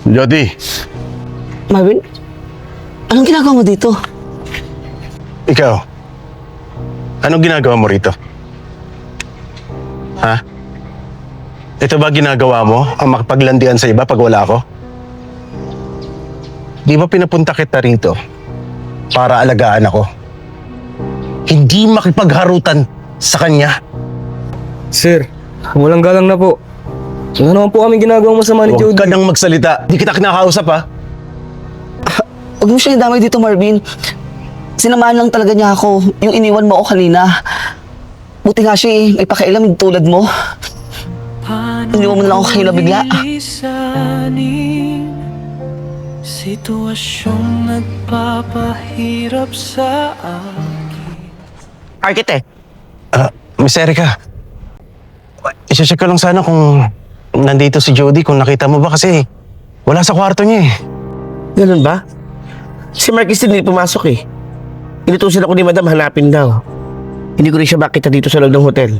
Jody, Marvin, anong ginagawa mo dito? ikaw. Anong ginagawa mo rito? Ha? Ito ba ginagawa mo? Ang makipaglandian sa iba pag wala ako? Di ba pinapunta kita rito para alagaan ako? Hindi makipagharutan sa kanya. Sir, walang galang na po. Ano naman po kami ginagawang masama ni Huwag Jody? ka nang magsalita. Di kita kinakausap, ha? Huwag mo siya idamay dito, Marvin. Sinamahan lang talaga niya ako. Yung iniwan mo ako kanina. Buti nga siya may pakialam tulad mo. Iniwan mo na lang ako kanina bigla. Sitwasyong nagpapahirap sa akin. Architect, Miss Erica, isa-check ko lang sana kung nandito si Jody, kung nakita mo ba kasi wala sa kwarto niya eh. Ganun ba? Si Marquis din hindi pumasok eh. Inutusan ako ni Madam hanapin daw. Hindi ko rin siya makita dito sa loob ng hotel.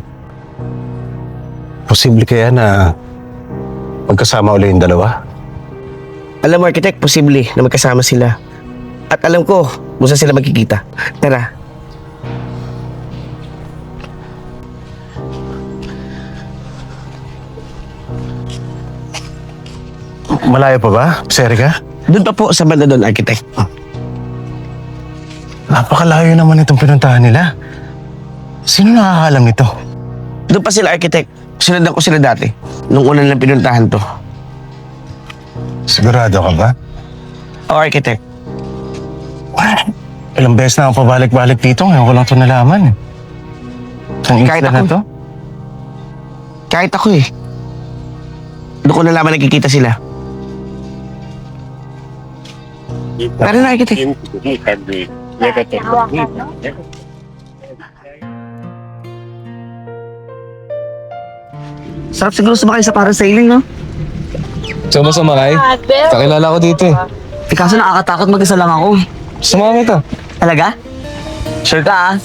Posible kaya na magkasama ulit yung dalawa? Alam mo, Architect, posible na magkasama sila. At alam ko kung saan sila magkikita. Tara. Malayo pa ba, Miss Erica? Doon pa po sa banda doon, Architect. Napakalayo naman itong pinuntahan nila. Sino nakakaalam nito? Doon pa sila, Architect. Sinundan ko sila dati. Nung una lang pinuntahan to. Sigurado ka ba? O, Architect. Ilang beses na ako pabalik-balik dito, ngayon ko lang ito nalaman. Itong Kahit isla na ako. to? Kahit ako eh. Doon ko nalaman nagkikita sila. Tara na, Architect. sarap siguro sumakay sa parasailing, no? Saan mo sumakay? Kakilala ko dito eh. Eh, kaso nakakatakot mag-isa lang ako. Sumama ka. Talaga? Sure ka, ah?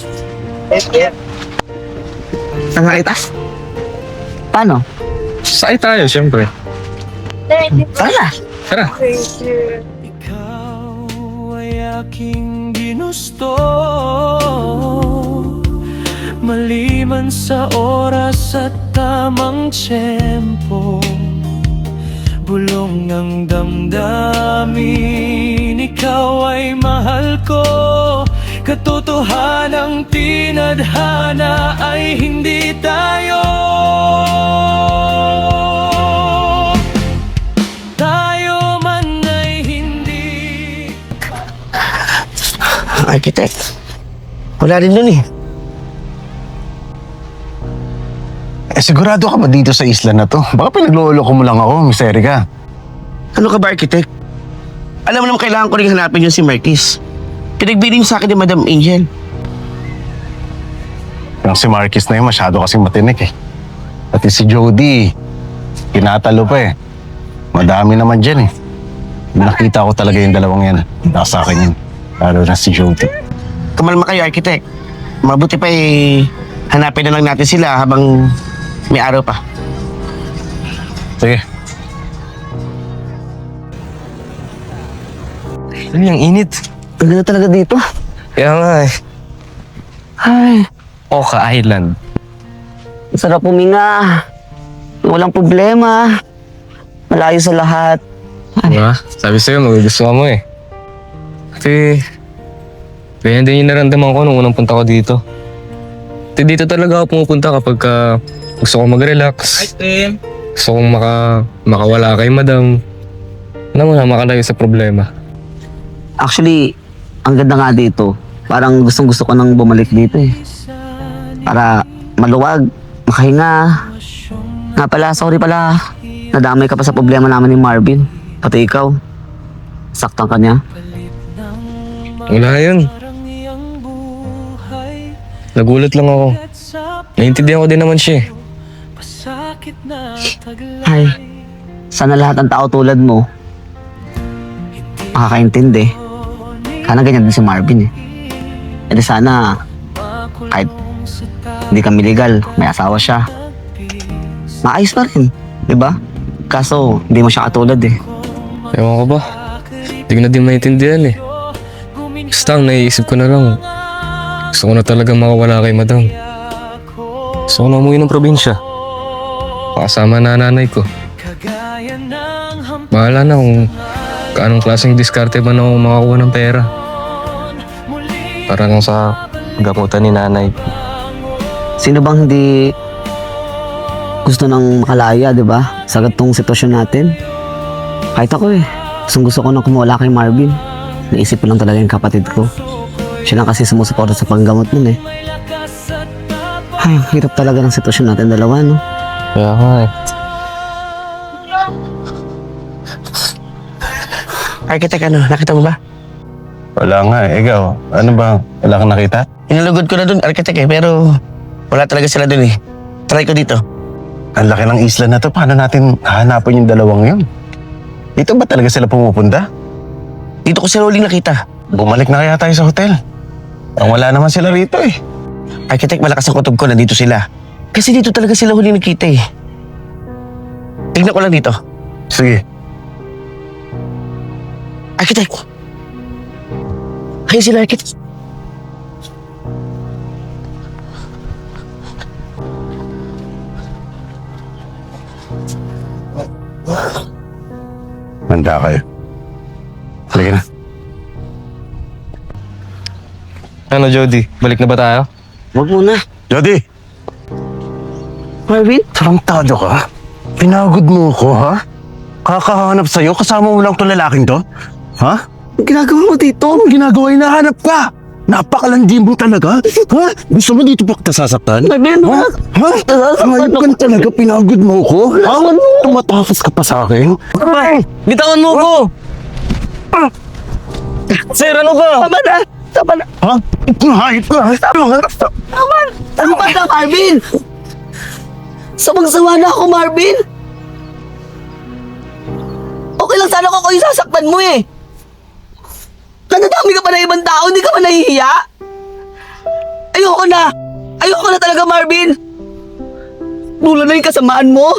Saan nakita? Paano? Sakay tayo, syempre. Tara. Tara. Ikaw ay aking ginusto. Maliban sa oras at tamang tiyempo, bulong ng damdamin, ikaw ay mahal ko. Katotohanang tinadhana ay hindi tayo. Tayo man ay hindi. Architect. Wala rin doon eh. Sigurado ka ba dito sa isla na to? Baka pinagloloko mo lang ako, Miss Erica. Ano ka ba, Architect? Alam mo naman kailangan ko rin hanapin yung si Marquis. Pinagbiling sa akin ni Madam Angel. Yung si Marquis na yun, masyado kasing matinik eh. Pati si Jody, tinatalo pa eh. Madami naman dyan eh. Nakita ko talaga yung dalawang yan. Nasa akin yun. Lalo na si Jody. Kumalma kayo, Architect. Mabuti pa eh, hanapin na lang natin sila habang may araw pa. Sige. Ano yung init? Ang ganda talaga dito. Kaya nga eh. Ay, Oka Island. sarap huminga. Walang problema. Malayo sa lahat. Diba? Sabi sa'yo, magugustuhan mo eh. Kasi, ganyan din yung naramdaman ko nung unang punta ko dito. Kasi dito talaga ako pumupunta kapag gusto kong mag-relax. Gusto kong makawala kay madam. Alam mo na, makalayo sa problema. Actually, ang ganda nga dito. Parang gustong-gusto ko nang bumalik dito eh. Para maluwag, makahinga. Nga pala, sorry pala. Nadamay ka pa sa problema naman ni Marvin. Pati ikaw. Saktan ka niya. Wala yun. Nagulat lang ako. Naiintindihan ko din naman siya eh. Ay, sana lahat ng tao tulad mo makakaintindi. Sana ganyan din si Marvin eh. E di sana, kahit hindi kami legal, may asawa siya. Maayos pa rin, di ba? Kaso, hindi mo siya katulad eh. Ewan ko ba? Hindi ko na din maintindihan eh. Basta ang naiisip ko na lang. Gusto ko na talaga makawala kay madam. Gusto ko na umuwi ng probinsya. Pakasama na nanay ko. Bahala na kung kaanong klaseng diskarte ba na ako makakuha ng pera. Para lang sa gamutan ni nanay. Sino bang hindi gusto nang makalaya, di ba? Sa gatong sitwasyon natin. Kahit ako eh. Gusto ko na kumawala kay Marvin. Naisip ko lang talaga yung kapatid ko. Siya lang kasi sumusuporta sa panggamot nun eh. Ay, ang hirap talaga ng sitwasyon natin dalawa, no? Kaya nga eh. Architect, ano, nakita mo ba? Wala nga eh. Ikaw, ano ba? Wala kang nakita? Inalugod ko na dun, architect eh, pero wala talaga sila dun eh. Try ko dito. Ang laki ng isla na to. Paano natin hahanapin yung dalawang yun? Dito ba talaga sila pumupunta? Dito ko sila huling nakita. Bumalik na kaya tayo sa hotel. Ang wala naman sila rito eh. Architect, malakas ang kutob ko, nandito sila. Kasi dito talaga sila huling nakita eh. Tignan ko lang dito. Sige. Architect! Ayun sila, architect. Manda kayo. Halika na. Ano, Jody? Balik na ba tayo? Huwag muna. Jody! Marvin? Tarantado ka? Pinagod mo ko, ha? Kakahanap sa'yo, kasama mo lang itong lalaking to? Ha? Ang ginagawa mo dito? Anong ginagawa? Hinahanap ka! Napakalandi mo talaga? Ha? Gusto mo dito pa kita sasaktan? Marvin, Ha? Ha? Hayop ka talaga, pinagod mo ko? Ha? Tumatakas ka pa sa akin? Bitawan mo ko! Sir, ano ka? Tama na! Tama na! Ha? Hayop ka! Tama na, Marvin! Sawang-sawa na ako, Marvin! Okay lang sana kung ako yung sasaktan mo eh! Nadadami ka pa ng ibang tao, hindi ka pa nahihiya? Ayoko na! Ayoko na talaga, Marvin! Dulo na yung kasamaan mo!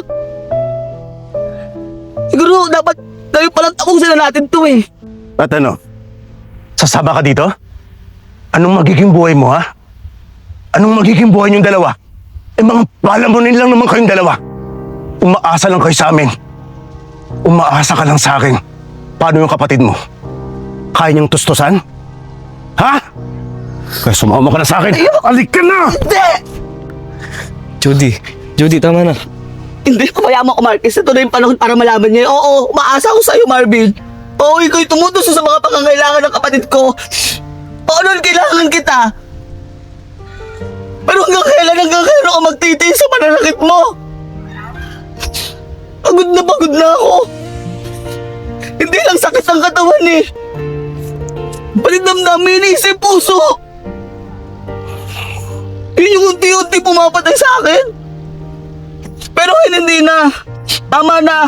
Siguro dapat kayo palang tapusin na natin to eh! At ano? Sasama ka dito? Anong magiging buhay mo, ha? Anong magiging buhay niyong dalawa? Eh mga palamunin lang naman kayong dalawa. Umaasa lang kayo sa amin. Umaasa ka lang sa akin. Paano yung kapatid mo? Kaya niyang tustusan? Ha? Kaya sumama ka na sa akin. Alik ka na! Hindi! Jody, tama na. Hindi, pabayaan mo ako, Marcus. Ito na yung panahon para malaman niya. Oo, umaasa ako sa'yo, Marvin. Oo, ikaw'y tumutuso sa mga pangangailangan ng kapatid ko. Oo, noon kailangan kita. Pero hanggang kailan ako magtitiis sa pananakit mo? Pagod na ako. Hindi lang sakit ang katawan eh. Pati damdamin, isip, puso. Yun yung unti-unti pumapatay sa akin. Pero hindi na. Tama na.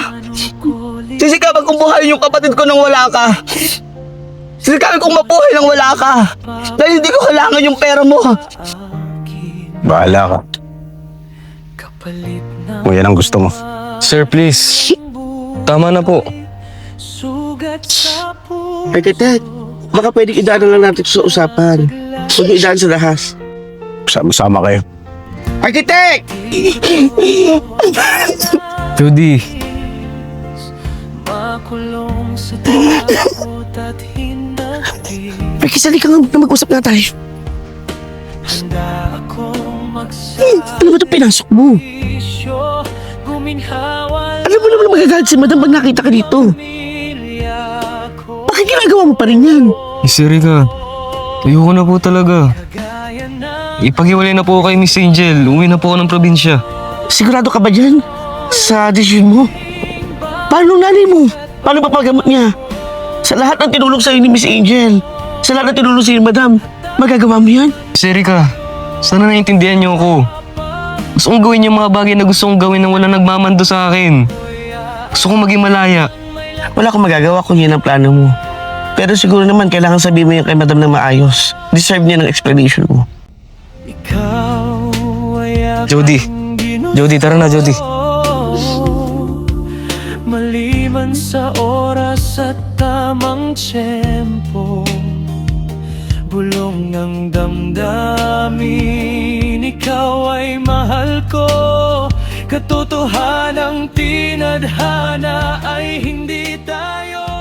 Sisikapan kong buhayin yung kapatid ko nang wala ka. Sisikapan kong mabuhay nang wala ka. Dahil hindi ko kailangan yung pera mo. Bahala ka. Kung yan ang gusto mo. Sir, please. Tama na po. Architect, baka pwedeng idaan lang natin sa usapan. Huwag niyo idaan sa lahas. Sama-sama kayo. Architect! Jody, Makulong sa takot at hinagpin. Marcus, halika nga na mag-usap na tayo. Handa akong Ano ba ito pinasok mo? magsakrisyo, guminhawa Alam mo naman magagalit si madam pag nakita ka dito. pamilya ko. Bakit ginagawa mo pa rin yan? Sir Rica, ayoko na po talaga. Gaya ng Ipaghiwalay na po kay Miss Angel. Uwi na po ako ng probinsya. Sigurado ka ba dyan? Sa desisyon mo? Paano nanay mo? Paano pa paggamot niya? Sa lahat ng tinulong sa'yo ni Miss Angel, sa lahat ng tinulong sa'yo ni madam, magagawa mo yan? Sir Rica, sana naiintindihan niyo ako. Gusto kong gawin yung mga bagay na gusto kong gawin nang wala nagmamando sa akin. Gusto kong maging malaya. Wala akong magagawa kung yan ang plano mo. Pero siguro naman kailangan sabihin mo yung kay madam na maayos. Deserve niya ng explanation mo. ikaw ay Jody. Jody, tara na, Jody. maliban sa oras sa tamang tiyempo. Bulong ng damdamin, ikaw ay mahal ko. Katotohanang tinadhana ay hindi tayo